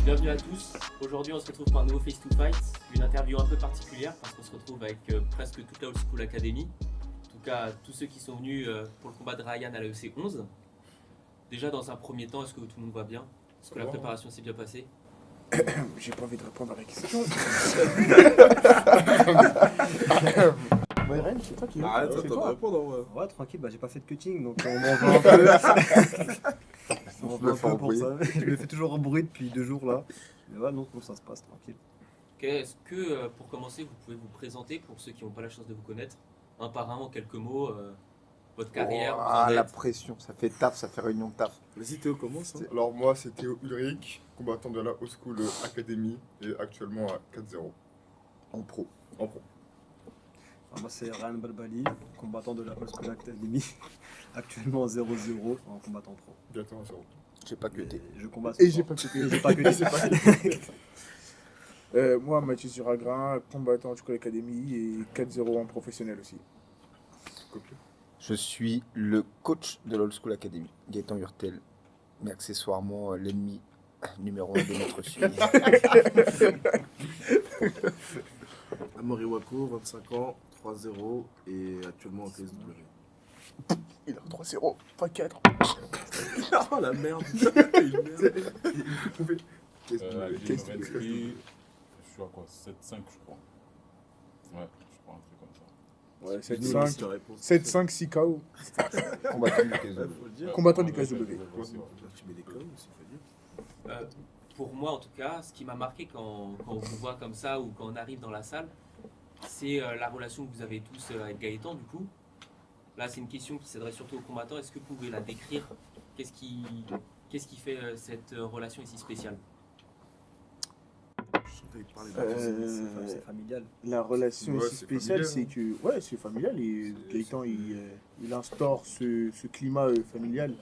Bienvenue à tous. Aujourd'hui, on se retrouve pour un nouveau Face to Fight, une interview un peu particulière parce qu'on se retrouve avec presque toute la Old School Academy. En tout cas, tous ceux qui sont venus pour le combat de Ryan à la EC 11. Déjà, dans un premier temps, est-ce que tout le monde va bien? Est-ce que la préparation s'est bien passée? J'ai pas envie de répondre à la question. Ren, c'est toi qui Arrête, c'est attends de toi. répondre en vrai. Ouais, tranquille, j'ai pas fait de cutting, donc on m'en veut un peu. On m'en veut un peu pour ça. Je me fais toujours embrouiller depuis 2 jours là. Mais ouais, non, ça se passe tranquille. Ok, est-ce que, pour commencer, vous pouvez vous présenter pour ceux qui n'ont pas la chance de vous connaître, un par un, en quelques mots, votre carrière, vous en Ah, la êtes. pression, ça fait taf, ça fait réunion de taf. Vas-y Théo, commence. Hein. Alors moi c'est Théo Ulrich, combattant de la Old School Academy et actuellement à 4-0 En pro. en pro. Enfin, moi, c'est Ryan Balbali, combattant de la Old School Academy, actuellement 0-0 en combattant pro. Bientôt à 0. J'ai pas cuté. Et je combatte. Et j'ai pas cuté. J'ai pas cuté. Moi, Mathieu Zuragrin, combattant du School Academy et 4-0 en professionnel aussi. Copieux. Je suis le coach de l'Old School Academy, Gaëtan Hurtel, mais accessoirement l'ennemi numéro 1 de notre suivi. Amaury Wako, 25 ans, 3-0 et actuellement en KSW. Il a 3-0, pas 4. Oh la merde. Qu'est-ce que Je suis à quoi 7-5 je crois. Ouais, je crois un truc comme ça. Ouais, Dis-nous 7-5. si tu réponds. 7-5, 6 KO. Combattant du KSW. Faut le dire. Combattant du Ouais, KSW. ouais, Tu mets des connes aussi, faut le dire. Pour moi, en tout cas, ce qui m'a marqué quand on vous voit comme ça ou quand on arrive dans la salle, c'est la relation que vous avez tous avec Gaëtan, du coup. Là, c'est une question qui s'adresse surtout aux combattants. Est-ce que vous pouvez la décrire? Qu'est-ce qui fait cette relation ici spéciale? Je sentais qu'il parlait de C'est familial. La relation Ouais, ici c'est spéciale, familial, c'est que. Ouais, c'est familial et Gaëtan, il instaure ce climat familial.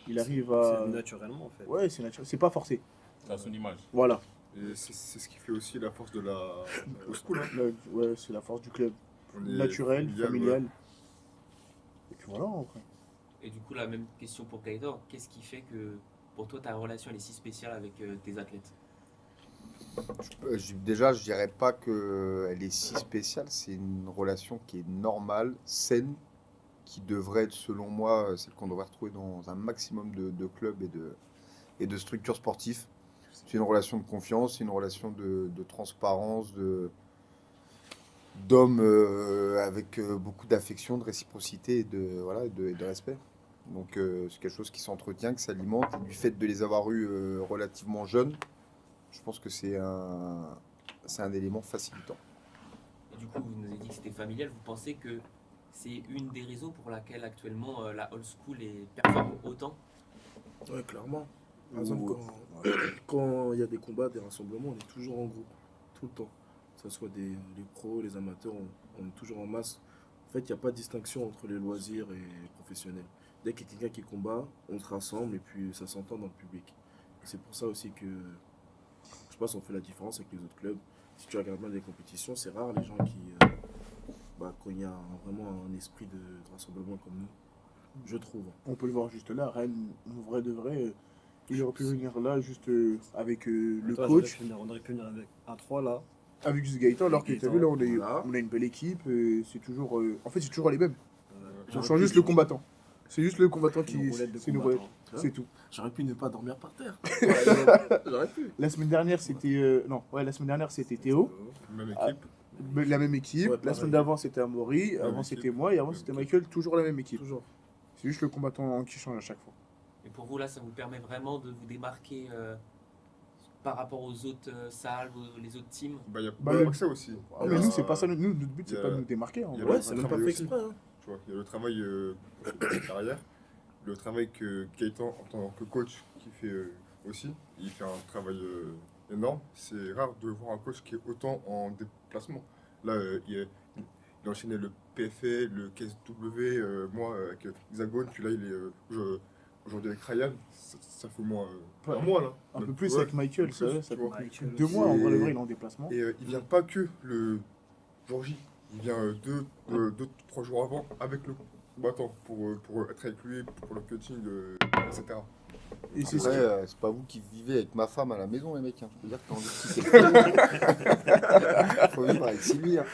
Il arrive à. C'est naturellement en fait. Ouais, c'est naturel. C'est pas forcé. C'est à son image. Voilà. Et c'est ce qui fait aussi la force de la Old School. Hein. Ouais, c'est la force du club. On est Naturel, familial. ouais. Et puis voilà, en vrai. Et du coup, la même question pour Gaëtan. Qu'est-ce qui fait que, pour toi, ta relation elle est si spéciale avec tes athlètes? Déjà, je dirais pas qu'elle est si spéciale. C'est une relation qui est normale, saine, qui devrait être, selon moi, celle qu'on devrait retrouver dans un maximum de clubs et de structures sportives. C'est une relation de confiance, c'est une relation de transparence, d'hommes avec beaucoup d'affection, de réciprocité et de respect. Donc c'est quelque chose qui s'entretient, qui s'alimente. Et du fait de les avoir eus relativement jeunes, je pense que c'est un élément facilitant. Et du coup, vous nous avez dit que c'était familial. Vous pensez que c'est une des raisons pour laquelle actuellement la old school performe autant? Ouais, clairement. Par exemple, quand il y a des combats, des rassemblements, on est toujours en groupe, tout le temps. Que ce soit les pros, les amateurs, on est toujours en masse. En fait, il n'y a pas de distinction entre les loisirs et les professionnels. Dès qu'il y a quelqu'un qui combat, on se rassemble et puis ça s'entend dans le public. C'est pour ça aussi que, je pense, on fait la différence avec les autres clubs. Si tu regardes bien les compétitions, c'est rare les gens qui, quand il y a vraiment un esprit de rassemblement comme nous, je trouve. On peut le voir juste là. Rennes, en vrai de vrai, il aurait pu venir là juste avec le Toi, coach, on aurait pu venir avec un 3 là. avec juste Gaëtan, alors que tu as vu là, Voilà. on a une belle équipe. C'est toujours, en fait, c'est toujours les mêmes. On J'aurais change pu juste le changer. combattant. C'est juste le combattant qui. Une roulette de C'est une combattant. roulette. C'est tout. J'aurais pu ne pas dormir par terre. J'aurais pu. La semaine dernière, c'était. Non, ouais, la semaine dernière, c'était Théo. Même Ah. équipe. La même équipe. Ouais, La pareil. semaine d'avant, c'était Amaury. Même Avant, équipe. c'était moi. Et avant, Même c'était équipe. Michael. Toujours la même équipe. Toujours. C'est juste le combattant qui change à chaque fois. Et pour vous, là, ça vous permet vraiment de vous démarquer par rapport aux autres salles, les autres teams? Bah, il y a Bah, pas le- que ça aussi. Ah, mais nous, c'est pas ça. Nous, notre but, il y c'est a- pas de nous démarquer. En il y a vrai. Ouais, c'est même pas travail fait aussi. exprès. Hein. Tu vois, il y a le travail de carrière, le travail que Gaëtan, en tant que coach, qui fait aussi. Il fait un travail énorme. C'est rare de voir un coach qui est autant en déplacement. Là, il enchaînait le PFL, le KSW, moi avec Hexagone, puis là, il est aujourd'hui avec Ryan. Ça fait au moins un mois là. Un peu Donc, plus ouais, avec Michael, plus, ça tu fait vois. plus de 2 mois. En vrai, le vrai, il est en déplacement. Et il vient pas que le jour J, il vient 2-3 jours avant avec le combattant pour être avec lui, pour le cutting, etc. Et c'est Après, ce c'est pas vous qui vivez avec ma femme à la maison, les mecs. Hein. Je peux dire que t'as envie de quitter. Faut vivre avec Sylvie. Hein.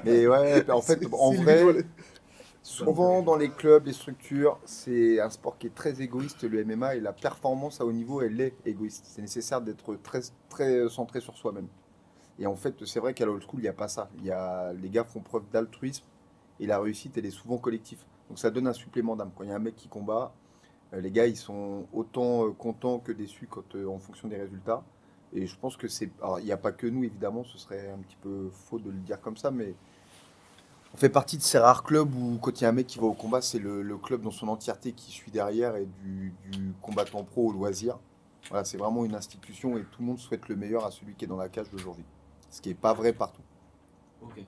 Mais ouais, en fait, en vrai, souvent dans les clubs, les structures, c'est un sport qui est très égoïste, le MMA, et la performance à haut niveau, elle est égoïste. C'est nécessaire d'être très, très centré sur soi-même. Et en fait, c'est vrai qu'à l'old school, il n'y a pas ça. Les gars font preuve d'altruisme et la réussite, elle est souvent collective. Donc ça donne un supplément d'âme. Quand il y a un mec qui combat, les gars, ils sont autant contents que déçus en fonction des résultats. Et je pense que c'est. Alors, il n'y a pas que nous, évidemment, ce serait un petit peu faux de le dire comme ça, mais on fait partie de ces rares clubs où, quand il y a un mec qui va au combat, c'est le club dans son entièreté qui suit derrière et du combattant pro au loisir. Voilà, c'est vraiment une institution et tout le monde souhaite le meilleur à celui qui est dans la cage d'aujourd'hui. Ce qui n'est pas vrai partout. Ok.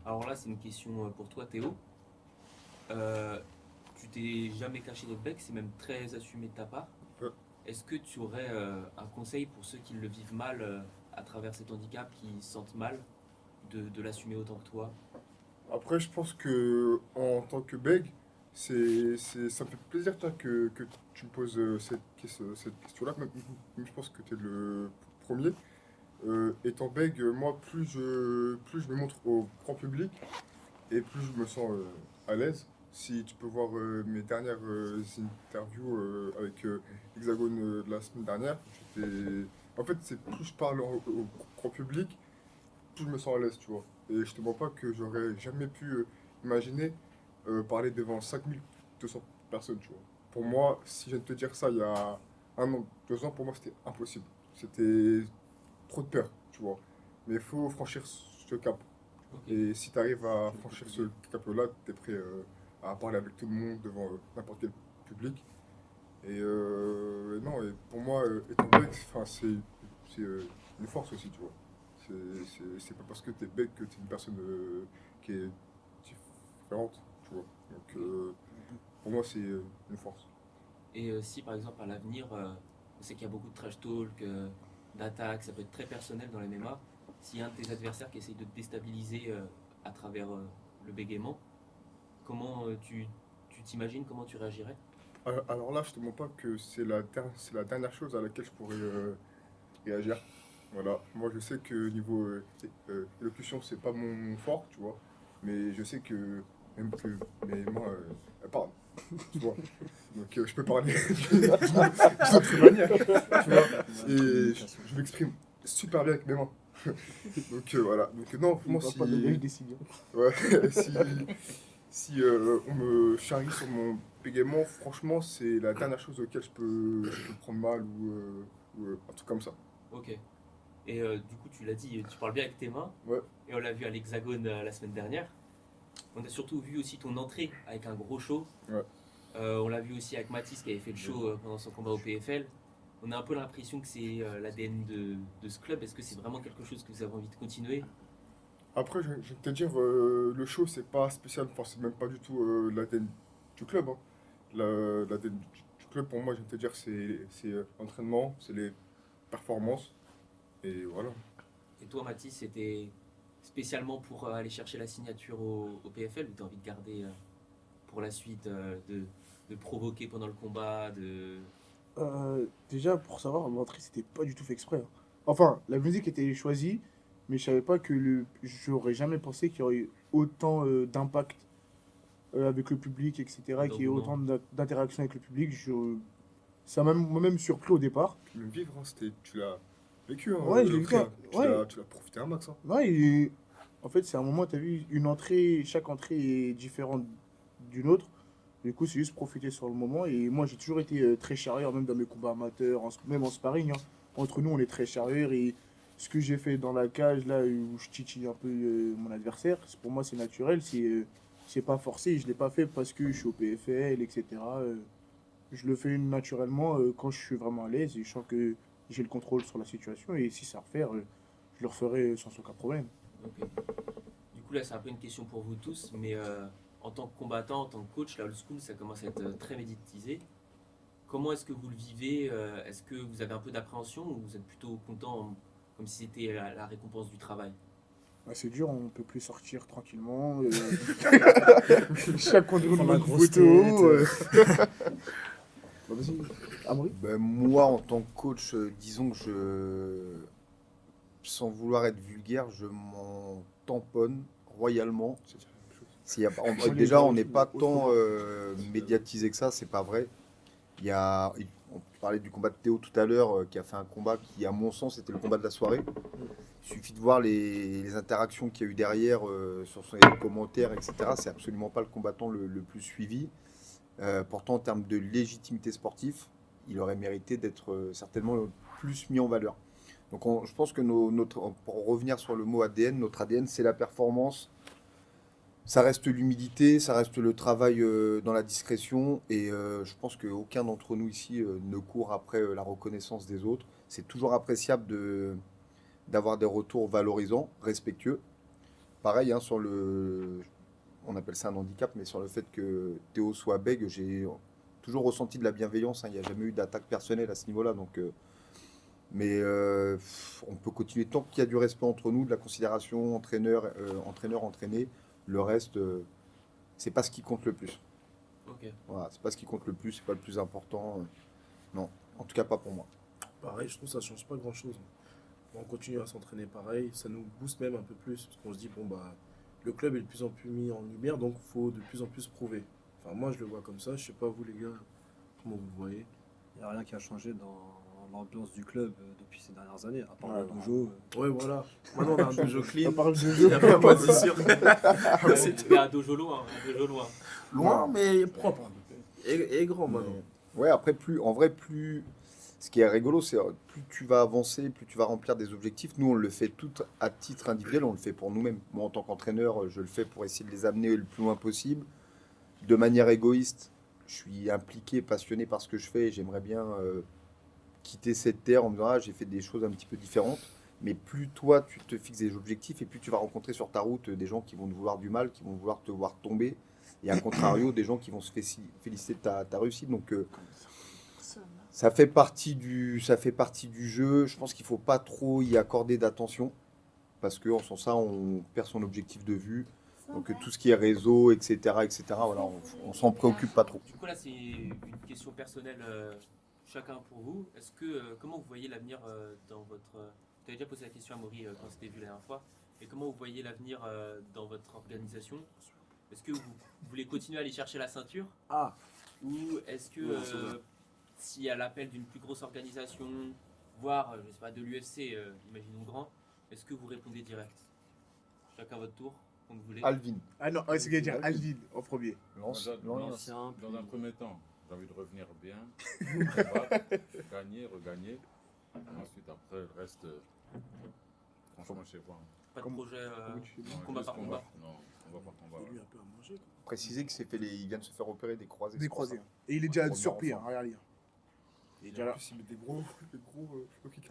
Alors là, c'est une question pour toi, Théo. Tu t'es jamais caché notre bec, c'est même très assumé de ta part. Ouais. Est-ce que tu aurais un conseil pour ceux qui le vivent mal à travers cet handicap, qui se sentent mal de l'assumer autant que toi? Après, je pense que en tant que bègue, ça me fait plaisir toi, que tu me poses cette question-là. Même je pense que tu es le premier. Étant bègue, moi, plus je me montre au grand public et plus je me sens à l'aise. Si tu peux voir mes dernières interviews avec Hexagone de la semaine dernière, en fait, c'est plus je parle au grand public, plus je me sens à l'aise, tu vois. Et je te mens pas que j'aurais jamais pu imaginer parler devant 5200 personnes, tu vois. Pour moi, si je viens de te dire ça il y a 1 an, 2 ans, pour moi c'était impossible. C'était trop de peur, tu vois. Mais il faut franchir ce cap. Ok. Et si tu arrives à franchir ce cap-là, tu es prêt à parler avec tout le monde devant n'importe quel public. Et non, et pour moi, étant bec, c'est une force aussi, tu vois. C'est pas parce que tu es bec que tu es une personne qui est différente, tu vois. Donc pour moi, c'est une force. Et si par exemple à l'avenir, on sait qu'il y a beaucoup de trash talk, d'attaques, ça peut être très personnel dans les MMA. S'il y a un de tes adversaires qui essaye de te déstabiliser à travers le bégaiement, comment tu t'imagines, comment tu réagirais? Alors là, je te mens pas que c'est la dernière chose à laquelle je pourrais réagir. Voilà, moi je sais que niveau élocution, c'est pas mon fort, tu vois, mais je sais que même que mes mains parlent, tu vois, donc je peux parler d'une autre manière, tu vois, et je m'exprime super bien avec mes mains. Donc voilà, donc non, il moi va si, pas donner une décision. ouais, si on me charrie sur mon bégaiement, franchement, c'est la dernière chose auquel je peux prendre mal ou un truc comme ça. Ok. Et du coup, tu l'as dit, tu parles bien avec tes mains. Ouais. Et on l'a vu à l'Hexagone la semaine dernière. On a surtout vu aussi ton entrée avec un gros show. Ouais. On l'a vu aussi avec Mathis qui avait fait le show pendant son combat au PFL. On a un peu l'impression que c'est l'ADN de ce club. Est-ce que c'est vraiment quelque chose que vous avez envie de continuer? Après, je vais te dire, le show, c'est pas spécial, enfin, c'est même pas du tout l'ADN du club. Hein. L'ADN du club, pour moi, je vais te dire, c'est l'entraînement, c'est les performances, et voilà. Et toi, Mathis, c'était spécialement pour aller chercher la signature au PFL ou tu as envie de garder pour la suite, de provoquer pendant le combat, Déjà, pour savoir, l'entrée, c'était pas du tout fait exprès. Hein. Enfin, la musique était choisie, mais je savais pas que j'aurais jamais pensé qu'il y aurait eu autant d'impact avec le public, etc., qu'il y ait autant d'interactions avec le public. Ça m'a même surpris au départ. Puis même vivre, hein, tu l'as vécu, hein, Ouais, je l'ai vécu. frère. Ouais. Tu l'as profité un max. Hein. Ouais, et en fait, c'est un moment, tu as vu, une entrée, chaque entrée est différente d'une autre. Du coup, c'est juste profiter sur le moment. Et moi, j'ai toujours été très charreur, même dans mes combats amateurs, même en sparring. Hein. Entre nous, on est très charreur. Et ce que j'ai fait dans la cage, là, où je titille un peu mon adversaire, pour moi, c'est naturel. C'est pas forcé. Je l'ai pas fait parce que je suis au PFL, etc. Je le fais naturellement quand je suis vraiment à l'aise et je sens que j'ai le contrôle sur la situation. Et si c'est à refaire, je le referai sans aucun problème. Ok. Du coup, là, c'est un peu une question pour vous tous, mais en tant que combattant, en tant que coach, la old school, ça commence à être très médiatisé. Comment est-ce que vous le vivez? Est-ce que vous avez un peu d'appréhension ou vous êtes plutôt content, comme si c'était la récompense du travail? Bah, c'est dur, on peut plus sortir tranquillement. Chaque contre Prendre la une grosse photo. Bah, vas-y, Amaury. Ben, moi, en tant que coach, disons que sans vouloir être vulgaire, je m'en tamponne royalement. Déjà, on n'est pas tant médiatisé que ça, c'est pas vrai. On parlait du combat de Théo tout à l'heure, qui a fait un combat qui, à mon sens, était le combat de la soirée. Il suffit de voir les interactions qu'il y a eu derrière sur les commentaires, etc. C'est absolument pas le combattant le plus suivi. Pourtant, en termes de légitimité sportive, il aurait mérité d'être certainement plus mis en valeur. Donc, je pense que pour revenir sur le mot ADN, notre ADN, c'est la performance. Ça reste l'humilité, ça reste le travail dans la discrétion. Et je pense qu'aucun d'entre nous ici ne court après la reconnaissance des autres. C'est toujours appréciable d'avoir des retours valorisants, respectueux. Pareil, hein, on appelle ça un handicap, mais sur le fait que Théo soit bègue, j'ai toujours ressenti de la bienveillance, hein. Il n'y a jamais eu d'attaque personnelle à ce niveau-là. Mais on peut continuer tant qu'il y a du respect entre nous, de la considération, entraîneur-entraîné. Le reste, c'est pas ce qui compte le plus. Ok. Voilà, c'est pas ce qui compte le plus, c'est pas le plus important. Non, en tout cas pas pour moi. Pareil, je trouve que ça change pas grand-chose. On continue à s'entraîner pareil, ça nous booste même un peu plus, parce qu'on se dit, bon, bah, le club est de plus en plus mis en lumière, donc il faut de plus en plus prouver. Enfin, moi, je le vois comme ça, je sais pas vous les gars, comment vous le voyez. Il n'y a rien qui a changé dans l'ambiance du club depuis ces dernières années, à part Ouais, le dojo. Ouais, voilà. Maintenant, on a un dojo clean. On parle de Il jeu. y a pas de sûr. Mais un dojo loin, un dojo loin. Loin, mais propre. Et grand, maintenant. Ouais, après, ce qui est rigolo, c'est plus tu vas avancer, plus tu vas remplir des objectifs. Nous, on le fait tout à titre individuel, on le fait pour nous-mêmes. Moi, en tant qu'entraîneur, je le fais pour essayer de les amener le plus loin possible. De manière égoïste, je suis impliqué, passionné par ce que je fais et j'aimerais bien quitter cette terre en me disant j'ai fait des choses un petit peu différentes. Mais plus toi, tu te fixes des objectifs et plus tu vas rencontrer sur ta route des gens qui vont te vouloir du mal, qui vont vouloir te voir tomber. Et à contrario, des gens qui vont se féliciter de ta réussite. Donc, ça fait partie du jeu. Je pense qu'il ne faut pas trop y accorder d'attention. Parce qu'en faisant ça, on perd son objectif de vue. Donc, tout ce qui est réseau, etc., voilà, on s'en préoccupe pas trop. Du coup, là, c'est une question personnelle, chacun pour vous. Comment vous voyez l'avenir dans votre. Tu avais déjà posé la question à Maury quand c'était vu la dernière fois. Et comment vous voyez l'avenir dans votre organisation? Est-ce que vous voulez continuer à aller chercher la ceinture? Ou est-ce que s'il y a l'appel d'une plus grosse organisation, voire, je sais pas, de l'UFC, imaginons grand, est-ce que vous répondez direct? Chacun votre tour, comme vous voulez. Alvin. Ah non, c'est ce qu'il dire Alvin en premier. Dans un premier temps, j'ai envie de revenir bien, combattre, gagner, regagner. Ensuite, après, le reste, franchement, je sais pas. Pas de projet Non, combat juste par combat. Non, on va par combat. Lui, un peu à manger. Quoi. Préciser il vient de se faire opérer des croisés. Des c'est pour croisés. ça. Et il est déjà Premier surpris, hein, enfant. regarde. Il est déjà En là. plus, il met des gros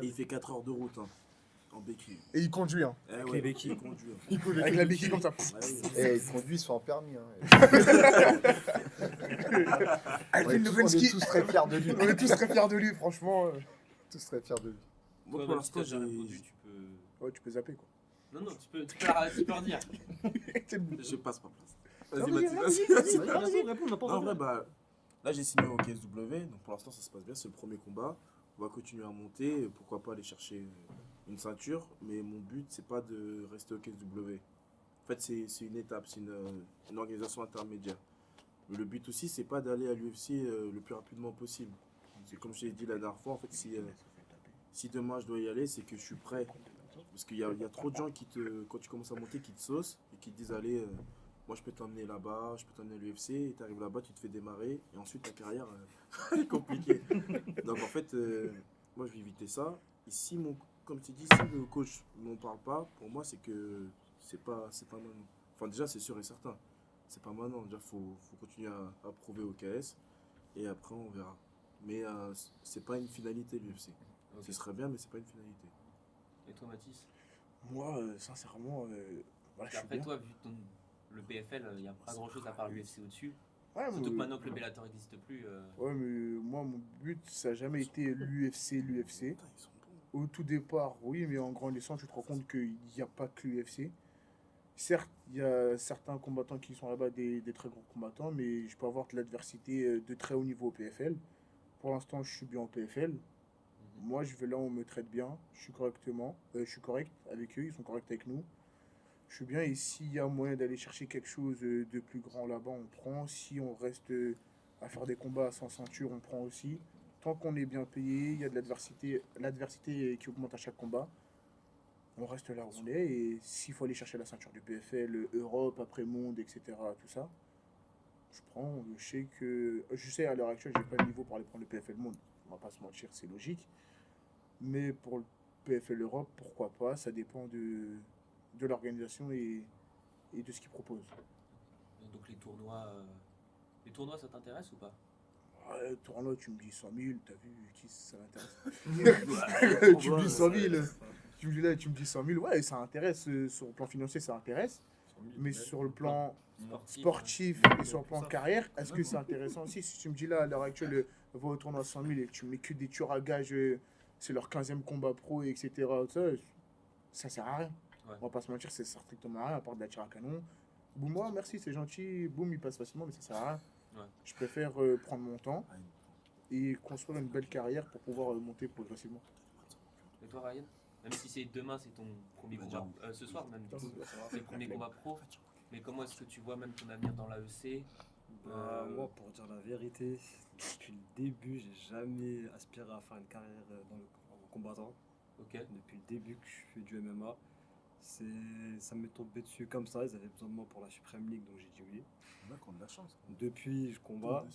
Et il fait 4 heures de route en béquille. Et il conduit, hein. Eh ouais, béquille, il conduit. Avec la béquille comme ça. Et il conduit sans permis. Hein. Alvin On est Levensky. tous très fiers de lui. On est tous très fiers de lui, franchement. Tous très fiers de lui. Moi, Toi, pour même si t'as l'instant, déjà j'ai. répondu, tu peux. Ouais, tu peux zapper, quoi. Non, tu peux redire. Je passe ma place. Non, Vas-y, vas-y, Mathis, vas-y, vas-y. vas-y. Réponds, n'a pas Non, en vrai, bah, là, j'ai signé au KSW, donc pour l'instant, ça se passe bien. C'est le premier combat. On va continuer à monter. Pourquoi pas aller chercher une ceinture. Mais mon but, c'est pas de rester au KSW. En fait, c'est une étape, c'est une organisation intermédiaire. Mais le but aussi, c'est pas d'aller à l'UFC le plus rapidement possible. C'est comme je t'ai dit la dernière fois, en fait, si demain je dois y aller, c'est que je suis prêt. Parce qu'il y a trop de gens quand tu commences à monter, qui te saucent et qui te disent allez, moi je peux t'emmener là-bas, je peux t'emmener à l'UFC, et tu arrives là-bas, tu te fais démarrer, et ensuite ta carrière est compliquée. Donc en fait, moi je vais éviter ça. Et comme tu dis, si le coach ne m'en parle pas, pour moi c'est que c'est pas maintenant. Enfin déjà c'est sûr et certain, c'est pas maintenant. Déjà faut continuer à prouver au KS, et après on verra. Mais c'est pas une finalité l'UFC. Ok. Ce serait bien, mais c'est pas une finalité. Et toi, Mathis? Moi, sincèrement, voilà, je suis Après, bien. toi, vu le PFL, il n'y a pas grand chose à part l'UFC au-dessus. Ouais, Surtout que mais- maintenant que le Bellator n'existe plus. Ouais, mais moi, mon but, ça n'a jamais été l'UFC. Putain, ils sont bons. Au tout départ, oui, mais en grandissant, tu te rends compte qu'il n'y a pas que l'UFC. Certes, il y a certains combattants qui sont là-bas des très gros combattants, mais je peux avoir de l'adversité de très haut niveau au PFL. pour l'instant, je suis bien en PFL. Moi, je vais là où on me traite bien. Je suis correct avec eux, ils sont corrects avec nous. Je suis bien et s'il y a moyen d'aller chercher quelque chose de plus grand là-bas, on prend. Si on reste à faire des combats sans ceinture, on prend aussi. Tant qu'on est bien payé, il y a de l'adversité qui augmente à chaque combat. On reste là où on est et s'il faut aller chercher la ceinture du PFL, Europe, après Monde, etc., tout ça, je prends. Je sais à l'heure actuelle, j'ai pas le niveau pour aller prendre le PFL Monde. On va pas se mentir, c'est logique. Mais pour le PFL Europe, pourquoi pas? Ça dépend de l'organisation et de ce qu'ils proposent. Donc les tournois ça t'intéresse ou pas? Ouais, tournoi, tu me dis 100 000, t'as vu qui ça m'intéresse? Tu me dis 100 000, tu me dis 100 000, ouais, ça intéresse. Sur le plan financier, ça intéresse. Mais sur le plan sportif et sur le plan carrière, est-ce que c'est intéressant aussi? Si tu me dis là, à l'heure actuelle, va au tournoi à 100 000 et que tu mets que des tueurs à gages, c'est leur 15e combat pro, etc., ça sert à rien. Ouais. On va pas se mentir, ça sert strictement à rien, à part de la tir à canon. Boum, moi, merci, c'est gentil. Boum, il passe facilement, mais ça sert à rien. Ouais. Je préfère prendre mon temps et construire une belle carrière pour pouvoir monter progressivement. Et toi Ryan? Même si c'est demain, c'est ton premier combat, ce soir même, du coup, c'est le premier combat pro. Mais comment est-ce que tu vois même ton avenir dans l'AEC? Moi, pour dire la vérité, depuis le début, j'ai jamais aspiré à faire une carrière en combattant. Ok. Depuis le début que je fais du MMA, ça m'est tombé dessus comme ça. Ils avaient besoin de moi pour la Supreme League, donc j'ai dit oui. Il y en a qui ont de la chance. Depuis, je combats,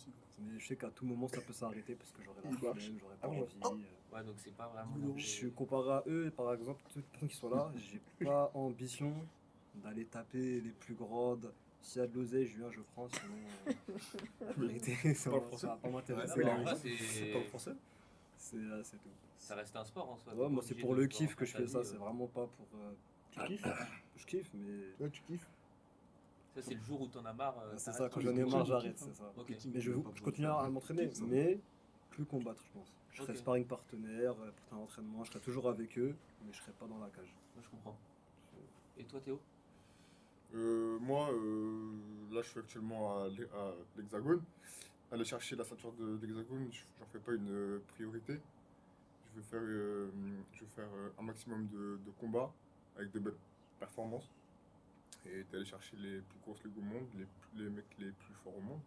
mais je sais qu'à tout moment, ça peut s'arrêter parce que j'aurai la flemme, j'aurai pas envie. Ouais, donc c'est pas vraiment. Je suis comparé à eux, par exemple, toutes les personnes qui sont là, j'ai pas ambition d'aller taper les plus grandes. S'il y a de l'oseille, je viens, je prends, sinon la vérité, ça va pas m'intéresser. Ouais, en vrai, C'est pas le français. C'est tout. ça reste un sport en soi. Ouais, T'es moi pas c'est obligé pour de le le kiff faire que je en fais ça, famille, c'est vraiment pas pour. Tu kiffes? Je kiffe, mais. Ouais, tu kiffes? Ça, c'est le jour où t'en as marre. C'est t'arrêtes ça, quand tout. j'en ai marre, j'arrête, c'est ça. Ok. Mais je continue à m'entraîner, mais plus combattre, je pense. Je serai Ok. sparring partenaire, pour un entraînement, je serai toujours avec eux, mais je serai pas dans la cage. Moi, je comprends. Et toi, Théo? Moi, là, je suis actuellement à l'Hexagone. Aller chercher la ceinture de l'Hexagone, j'en fais pas une priorité. Je veux faire un maximum de combats avec de belles performances et d'aller chercher les plus grosses ligues au monde, les mecs les plus forts au monde.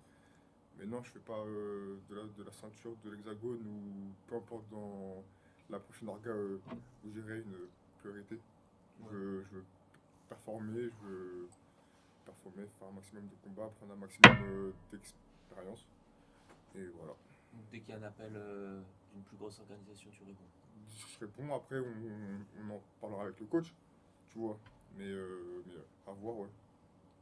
Mais non, je fais pas de la ceinture de l'Hexagone ou peu importe dans la prochaine orga où j'irai une priorité. Je veux performer, faire un maximum de combats, prendre un maximum d'expérience. Et voilà. Donc, dès qu'il y a un appel d'une plus grosse organisation, tu réponds. Je réponds, après on en parlera avec le coach, tu vois. Mais à voir, ouais.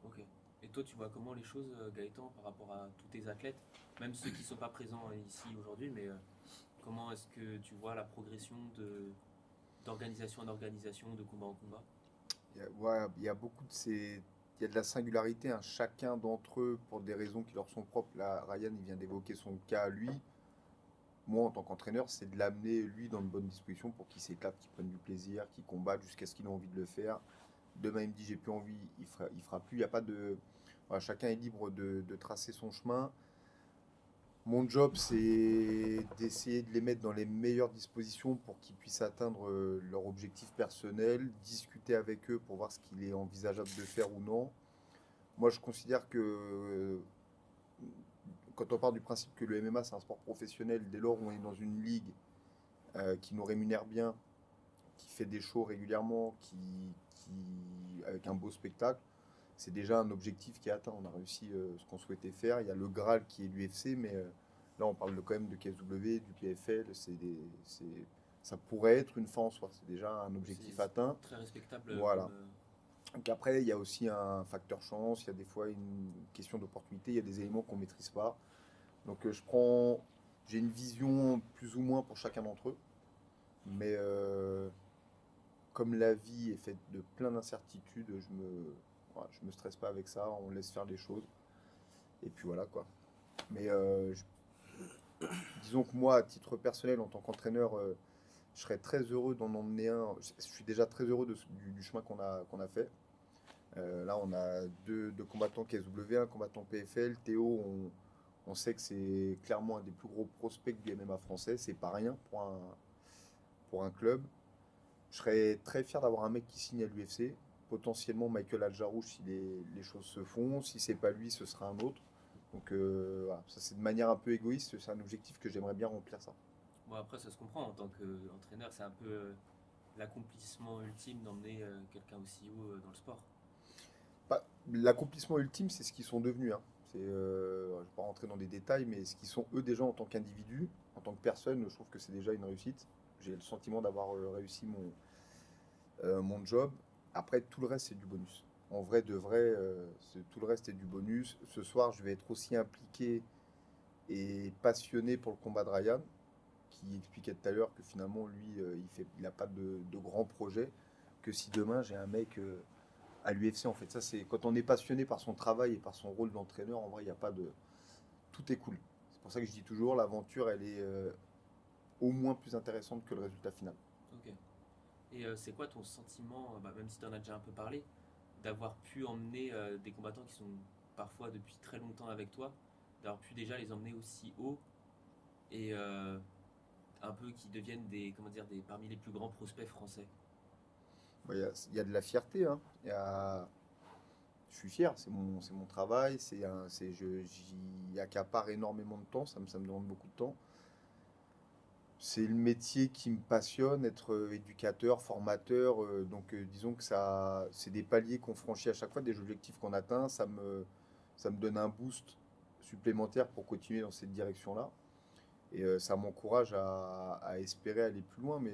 Ok. Et toi, tu vois comment les choses, Gaëtan, par rapport à tous tes athlètes, même ceux qui ne sont pas présents ici aujourd'hui, mais comment est-ce que tu vois la progression d'organisation en organisation, de combat en combat? Il y a beaucoup de ces. Il y a de la singularité, hein. Chacun d'entre eux, pour des raisons qui leur sont propres. Là, Ryan, il vient d'évoquer son cas à lui. Moi, en tant qu'entraîneur, c'est de l'amener, lui, dans de bonnes dispositions pour qu'il s'éclate, qu'il prenne du plaisir, qu'il combatte jusqu'à ce qu'il ait envie de le faire. Demain, il me dit, j'ai plus envie, il fera plus. Il n'y a pas de. Voilà, chacun est libre de tracer son chemin. Mon job, c'est d'essayer de les mettre dans les meilleures dispositions pour qu'ils puissent atteindre leur objectif personnel, discuter avec eux pour voir ce qu'il est envisageable de faire ou non. Moi, je considère que quand on part du principe que le MMA, c'est un sport professionnel, dès lors où on est dans une ligue qui nous rémunère bien, qui fait des shows régulièrement, avec un beau spectacle, c'est déjà un objectif qui est atteint. On a réussi ce qu'on souhaitait faire. Il y a le Graal qui est l'UFC, mais là on parle quand même de KSW, du PFL. Ça pourrait être une fin en soi. C'est déjà un objectif C'est atteint. Très respectable. Voilà. Comme, Donc après, il y a aussi un facteur chance. Il y a des fois une question d'opportunité. Il y a des éléments qu'on ne maîtrise pas. Donc j'ai une vision plus ou moins pour chacun d'entre eux. Mais comme la vie est faite de plein d'incertitudes, je me stresse pas avec ça, on laisse faire les choses. Et puis voilà quoi. Mais disons que moi, à titre personnel, en tant qu'entraîneur, je serais très heureux d'en emmener un. Je suis déjà très heureux du chemin qu'on a fait. Là, on a deux combattants KSW, un combattant PFL. Théo, On sait que c'est clairement un des plus gros prospects du MMA français. C'est pas rien pour un club. Je serais très fier d'avoir un mec qui signe à l'UFC. Potentiellement Michael Aljarouche si les choses se font. Si c'est pas lui, ce sera un autre. Donc voilà, ça c'est de manière un peu égoïste. C'est un objectif que j'aimerais bien remplir ça. Bon, après, ça se comprend en tant qu'entraîneur, c'est un peu l'accomplissement ultime d'emmener quelqu'un aussi haut dans le sport. Bah, l'accomplissement ultime, c'est ce qu'ils sont devenus. Hein. Je ne vais pas rentrer dans des détails, mais ce qu'ils sont eux déjà en tant qu'individus, en tant que personne, je trouve que c'est déjà une réussite. J'ai le sentiment d'avoir réussi mon job. Après, tout le reste, c'est du bonus. En vrai, de vrai, tout le reste est du bonus. Ce soir, je vais être aussi impliqué et passionné pour le combat de Ryan, qui expliquait tout à l'heure que finalement, lui, il n'a pas de grands projets, que si demain, j'ai un mec à l'UFC, en fait. Ça, c'est quand on est passionné par son travail et par son rôle d'entraîneur, en vrai, il n'y a pas de... Tout est cool. C'est pour ça que je dis toujours, l'aventure, elle est au moins plus intéressante que le résultat final. Ok. Et c'est quoi ton sentiment, même si tu en as déjà un peu parlé, d'avoir pu emmener des combattants qui sont parfois depuis très longtemps avec toi, d'avoir pu déjà les emmener aussi haut et un peu qui deviennent parmi les plus grands prospects français? Il y a de la fierté. Hein. Je suis fier, c'est mon travail, j'y accapare énormément de temps, ça me demande beaucoup de temps. C'est le métier qui me passionne, être éducateur, formateur. Donc, disons que c'est des paliers qu'on franchit à chaque fois, des objectifs qu'on atteint. Ça me donne un boost supplémentaire pour continuer dans cette direction-là. Et ça m'encourage à espérer aller plus loin. Mais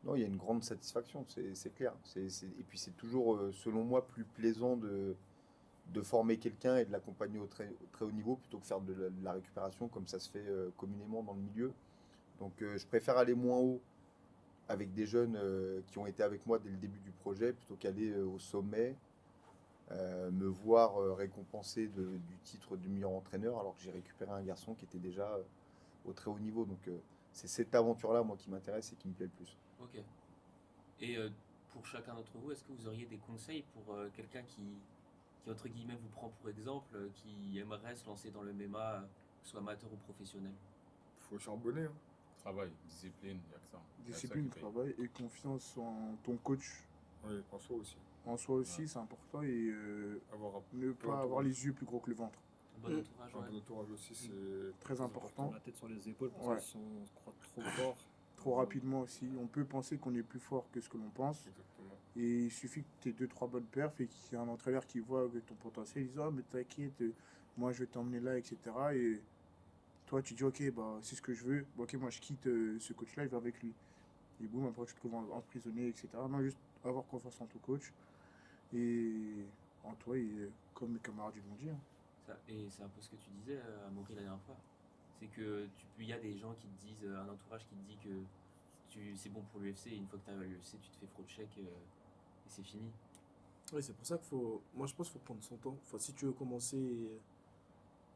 non, il y a une grande satisfaction, c'est clair. Et puis, c'est toujours, selon moi, plus plaisant de former quelqu'un et de l'accompagner au très haut niveau plutôt que faire de la récupération comme ça se fait communément dans le milieu. Donc je préfère aller moins haut avec des jeunes qui ont été avec moi dès le début du projet plutôt qu'aller au sommet, me voir récompensé du titre du meilleur entraîneur alors que j'ai récupéré un garçon qui était déjà au très haut niveau. Donc c'est cette aventure-là moi qui m'intéresse et qui me plaît le plus. Ok. Et pour chacun d'entre vous, est-ce que vous auriez des conseils pour quelqu'un qui entre guillemets vous prend pour exemple, qui aimerait se lancer dans le MMA, que ce soit amateur ou professionnel? Faut charbonner. Hein. Travail, discipline, il n'y a que ça. Discipline, travail et confiance en ton coach. Oui, en soi aussi. En soi aussi, c'est important et ne pas avoir les yeux plus gros que le ventre. Un bon entourage, Un ouais. bon entourage aussi, c'est Très important. La tête sur les épaules parce Ouais. qu'on se croit trop fort. Trop rapidement aussi. On peut penser qu'on est plus fort que ce que l'on pense. exactement. Et il suffit que tu aies 2-3 bonnes perfs et qu'il y ait un entraîneur qui voit ton potentiel. Il dit ah, mais t'inquiète, moi je vais t'emmener là, etc. Et toi tu dis ok, bah, c'est ce que je veux. Bah, ok, moi je quitte ce coach-là, il va avec lui. Et boum, après tu te trouves emprisonné, etc. Non, juste avoir confiance en ton coach et en toi, et comme mes camarades ils l'ont dit. Hein. Et c'est un peu ce que tu disais à Maury la dernière fois. C'est que il y a des gens qui te disent, un entourage qui te dit que c'est bon pour l'UFC et une fois que tu arrives à l'UFC, tu te fais fraud check et c'est fini. Oui, c'est pour ça moi je pense qu'il faut prendre son temps. Enfin, si tu veux commencer,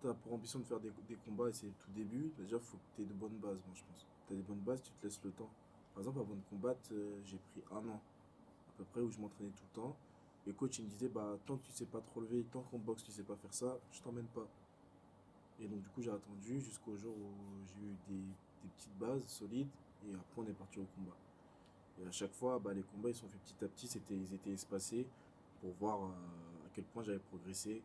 tu as pour ambition de faire des combats et c'est le tout début, déjà il faut que tu aies de bonnes bases, moi je pense. Tu as des bonnes bases, tu te laisses le temps. Par exemple, avant de combattre, j'ai pris 1 an à peu près où je m'entraînais tout le temps. Le coach il me disait bah, tant que tu sais pas te relever, tant qu'en boxe tu sais pas faire ça, je t'emmène pas. Et donc du coup j'ai attendu jusqu'au jour où j'ai eu des petites bases solides et après on est parti au combat. Et à chaque fois, les combats ils sont faits petit à petit, ils étaient espacés pour voir à quel point j'avais progressé.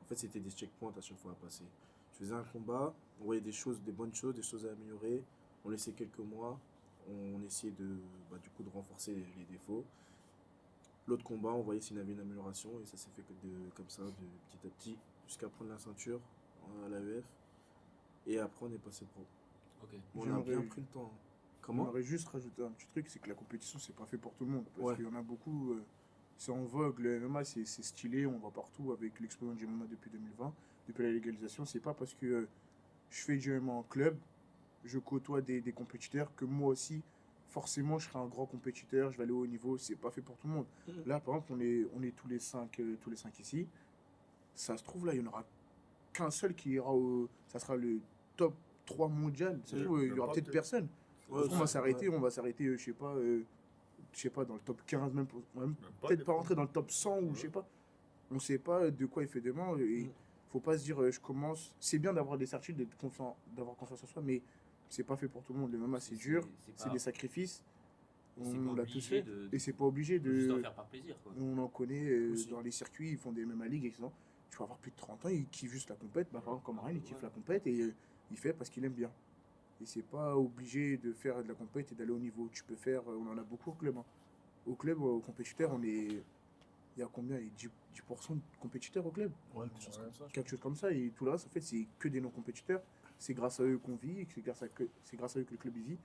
En fait, c'était des checkpoints à chaque fois à passer. Je faisais un combat, on voyait des bonnes choses, des choses à améliorer. On laissait quelques mois, on essayait du coup de renforcer les défauts. L'autre combat, on voyait s'il y avait une amélioration et ça s'est fait comme ça, de petit à petit, jusqu'à prendre la ceinture à l'AEF. Et après, on est passé pro. Ok. On a bien pris le temps. Comment ? J'aimerais juste rajouter un petit truc, c'est que la compétition, c'est pas fait pour tout le monde. Parce Ouais. qu'il y en a beaucoup, c'est en vogue, le MMA, c'est stylé, on va partout avec l'expérience du MMA depuis 2020, depuis la légalisation. C'est pas parce que je fais du MMA en club, je côtoie des compétiteurs, que moi aussi, forcément, je serai un grand compétiteur, je vais aller au haut niveau. C'est pas fait pour tout le monde. Là, par exemple, on est tous les cinq ici. Ça se trouve, là, il y en aura qu'un seul qui ira ça sera le top 3 mondial. Ça se trouve, il y aura peut-être personne. Ouais, on va s'arrêter, je sais pas, dans le top 15, peut-être pas rentrer dans le top 100 ou je sais pas. On sait pas de quoi il fait demain. Et faut pas se dire je commence. C'est bien d'avoir des certitudes, d'avoir confiance en soi, mais c'est pas fait pour tout le monde. Le MMA, c'est dur, c'est des sacrifices. On l'a tous fait. Et c'est pas obligé Juste en de. faire par plaisir, quoi. On en connaît Aussi. dans les circuits, ils font des MMA League, etc. Tu vas avoir plus de 30 ans, il kiffe juste la compète. Bah, par exemple, comme Ryan, il kiffe la compète et il fait parce qu'il aime bien. Et c'est pas obligé de faire de la compète et d'aller au niveau. Tu peux faire, on en a beaucoup au club. Hein. Au club, aux compétiteurs, il y a combien? Il y a 10% de compétiteurs au club. Ouais, quelque chose comme ça. Quelque chose comme ça. Et tout le reste, en fait, c'est que des non-compétiteurs. C'est grâce à eux qu'on vit et c'est grâce à eux que le club y vit.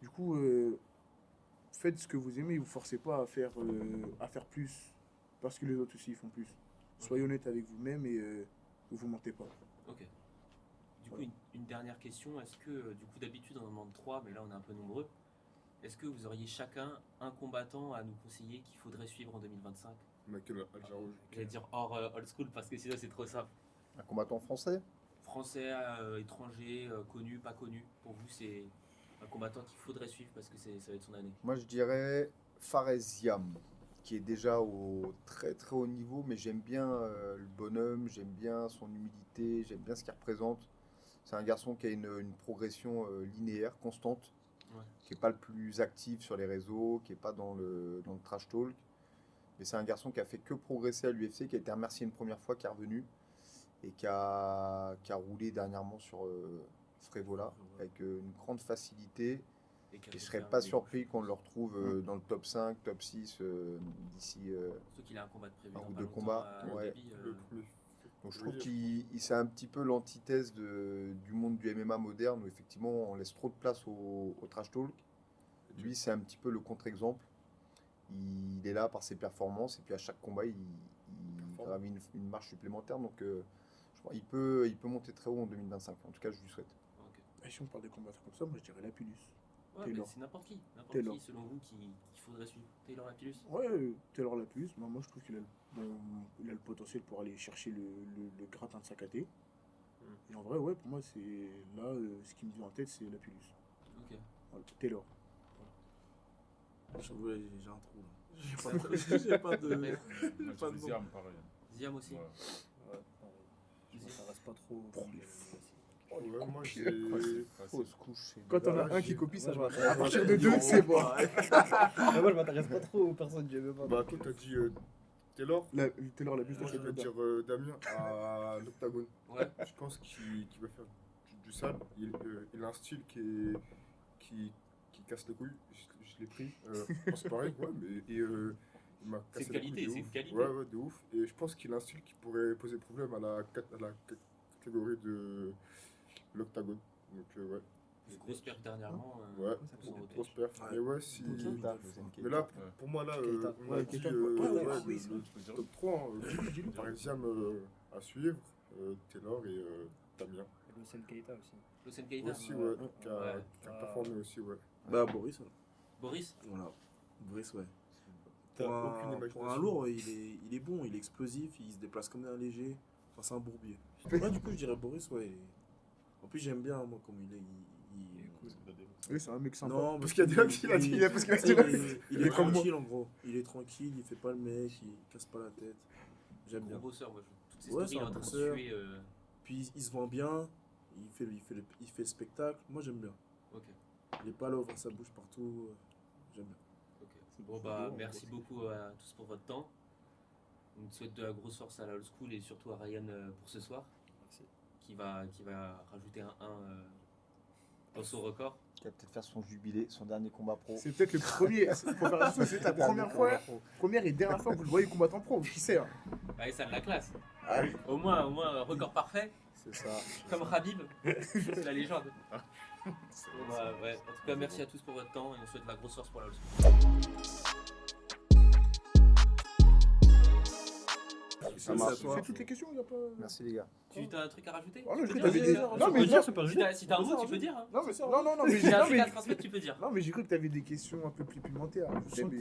Du coup, faites ce que vous aimez, vous forcez pas à faire plus parce que les autres aussi ils font plus. Soyez honnête avec vous-même et vous mentez pas. Ok. Du coup, une dernière question. Est-ce que, du coup, d'habitude, on en demande 3, mais là, on est un peu nombreux. Est-ce que vous auriez chacun un combattant à nous conseiller qu'il faudrait suivre en 2025? Michael Aljarouj. J'allais dire hors old school parce que sinon, c'est trop simple. Un combattant français? Français, étranger, connu, pas connu. Pour vous, c'est un combattant qu'il faudrait suivre parce que ça va être son année. Moi, je dirais Fares Ziam, qui est déjà au très très haut niveau, mais j'aime bien le bonhomme, j'aime bien son humilité, j'aime bien ce qu'il représente. C'est un garçon qui a une progression linéaire, constante, Ouais. qui n'est pas le plus actif sur les réseaux, qui n'est pas dans le trash talk. Mais c'est un garçon qui a fait que progresser à l'UFC, qui a été remercié une première fois, qui est revenu, et qui a roulé dernièrement sur Frévola, avec une grande facilité. Et je ne serais pas surpris qu'on le retrouve dans le top 5, top 6 d'ici Surtout qu'il a un combat de prévu. un dans ou pas deux longtemps combats, à ouais. Abu Dhabi, Le premier. Donc je trouve qu'il c'est un petit peu l'antithèse du monde du MMA moderne où effectivement on laisse trop de place au trash talk. Lui c'est un petit peu le contre-exemple. Il est là par ses performances et puis à chaque combat il gravit une marche supplémentaire. Donc je crois qu'il peut monter très haut en 2025. En tout cas je lui souhaite. Ok. Et si on parle des combattants comme ça, moi je dirais Lapillus. Ouais, mais Taylor. c'est n'importe qui. N'importe Taylor. qui, selon vous, qu'il faudrait suivre. Taylor Lapillus. Ouais, Taylor Lapillus, moi je trouve qu'il a, il a le potentiel pour aller chercher le gratin de sa KT. Et en vrai, ouais, pour moi, c'est là, ce qui me vient en tête, c'est Lapillus. Ok. Voilà, Taylor. J'avoue, j'ai un trou là. J'ai pas de. Moi, Pas je de dis Ziam, pareil. Ziam aussi. Ouais. Ouais, pareil. Je m'intéresse pas trop. Ouais, moi j'ai. Fausse couche. Quand on a Là, un qui j'ai- copie, ça moi, va. je À partir de deux, c'est bon. Moi, je m'intéresse pas trop aux personnes du MMA. Bah, toi, t'as dit Taylor. Taylor Lapillus, Moi, je vais dire Damien à l'Octagone. Ouais. Je pense qu'il va faire du sale. Il a un style qui casse les couilles. Je l'ai pris. C'est pareil, ouais, mais il m'a C'est cassé une les couilles qualité, de c'est ouf. une qualité. Ouais, de ouf. Et je pense qu'il a un style qui pourrait poser problème à la catégorie de l'Octagone. Donc, ouais. Une grosse perte dernièrement. Ouais, pour son retour. grosse perf. Mais ouais, si. Mais là, pour moi, là, Keita. on a dit Keita. Ouais, oui, le top 3, par exemple, à suivre, Taylor et Damien. Et le Sel Keita aussi. Lucien Keita. Aussi, ouais, qui a Ouais. performé aussi, ouais. Bah, Boris, alors. Boris. Voilà. Boris, ouais. T'as Pour aucune un imagination. lourd, il est bon, il est explosif, il se déplace comme un léger. Enfin, c'est un bourbier. Ouais, du coup, je dirais Boris, ouais. En plus, j'aime bien, moi, comme il est. Il est cool. Oui, c'est un mec sympa. Non, Parce qu'il y a des gens qui l'a dit. Parce qu'il a dit- il Il est est comme moi. tranquille, en gros. Il est tranquille, il fait pas le mec, il casse pas la tête. J'aime Gros bien. bosseur, moi. Toutes ces Ouais, stories, c'est il est un en train de bosseur. tuer. Puis, il se vend bien, il fait le spectacle. Moi, j'aime bien. Ok. Il est pas là à ouvrir sa bouche partout. J'aime bien. Ok. Bon, bah, merci beaucoup à tous pour votre temps. On vous souhaite de la grosse force à la old school et surtout à Ryan pour ce soir. Merci. Qui va rajouter un 1 dans son record. Qui va peut-être faire son jubilé, son dernier combat pro. C'est peut-être le premier. Faut faire attention, c'est la première et dernière fois que vous le voyez combattre en pro. Qui sait hein. Allez, ça de la classe. Ah oui. Au moins, record parfait. C'est ça. Comme Khabib. C'est la légende. Bon, bah, ouais. En tout cas, merci à tous pour votre temps et on souhaite de la grosse force pour la old school. Ça Merci à marche. toi. C'est toutes les questions, il n'y a pas. Merci les gars. Tu as un truc à rajouter? Oh non, Tu je peux crois que dire, t'avais vas-y, des- vas-y. Non, mais Tu peux dire, dire, si t'as un mot, tu peux dire. Hein. Non, mais non, mais Si t'as un non, truc à mais transmettre, tu peux dire. non, mais j'ai cru que tu avais des questions un peu plus pimentées à rajouter, mais-